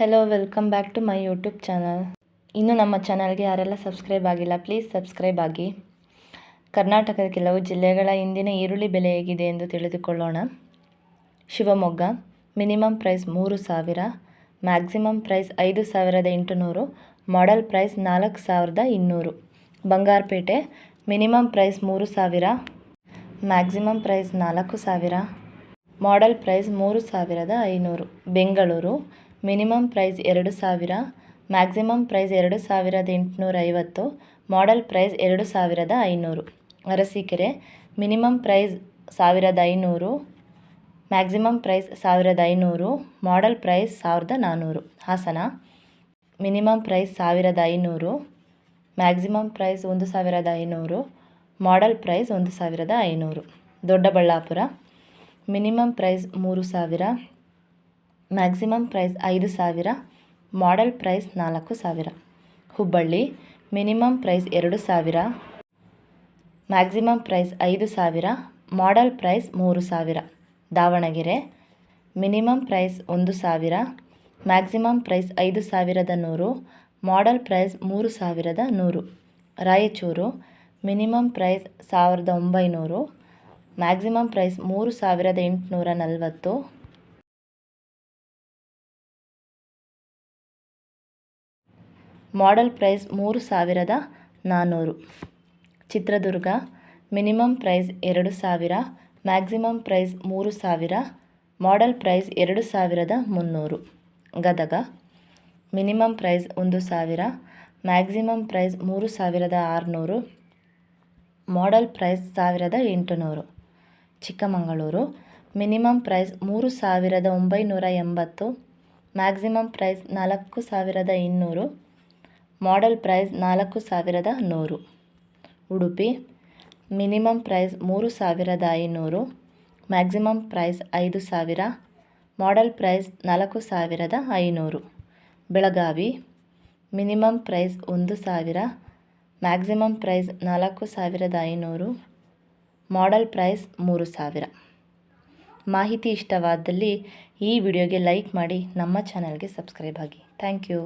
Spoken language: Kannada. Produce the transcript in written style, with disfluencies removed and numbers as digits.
Hello welcome back to my YouTube channel. ಇನ್ನೂ ನಮ್ಮ ಚಾನಲ್ಗೆ ಯಾರೆಲ್ಲ ಸಬ್ಸ್ಕ್ರೈಬ್ ಆಗಿಲ್ಲ ಪ್ಲೀಸ್ ಸಬ್ಸ್ಕ್ರೈಬ್ ಆಗಿ. ಕರ್ನಾಟಕದ ಕೆಲವು ಜಿಲ್ಲೆಗಳ ಇಂದಿನ ಈರುಳ್ಳಿ ಬೆಲೆ ಹೇಗಿದೆ ಎಂದು ತಿಳಿದುಕೊಳ್ಳೋಣ. Shivamogga minimum price 3,000, maximum price 5,800, model price 4,200. Bangarapete minimum price 3,000, maximum price 4,000, model price 3,500. Bengaluru minimum price 2,000, maximum price 2,850, model price 2,500. Arsikere minimum price 1,500, maximum price 1,500, model price 1,400. Hassan minimum price 1,500, maximum price 1,500, model price 1,500. Doddaballapura minimum price 3,000, maximum price 5,000, model price 4,000. Hubballi minimum price 2,000, maximum price 5,000, model price 3,000. Davanagere minimum price 1,000, maximum price 5,100, model price 3,100. Raichur minimum price 1,900, maximum price 3,840, model price 3,400. Chitradurga minimum price 2,000, maximum price 3,000, model price 2,300. Gadag minimum price 1,000, maximum price 3,600, model price 1,800. Chikkamagaluru minimum price 3,980, maximum price 4,200, model price 4,100. Udupi minimum price 3,500, maximum price 5,000, model price 4,500. Belagavi minimum price 1,000, maximum price 4,500, model price 3,000. ಮಾಹಿತಿ ಇಷ್ಟವಾದಲ್ಲಿ ಈ ವಿಡಿಯೋಗೆ ಲೈಕ್ ಮಾಡಿ ನಮ್ಮ ಚಾನಲ್ಗೆ ಸಬ್ಸ್ಕ್ರೈಬ್ ಆಗಿ. Thank you.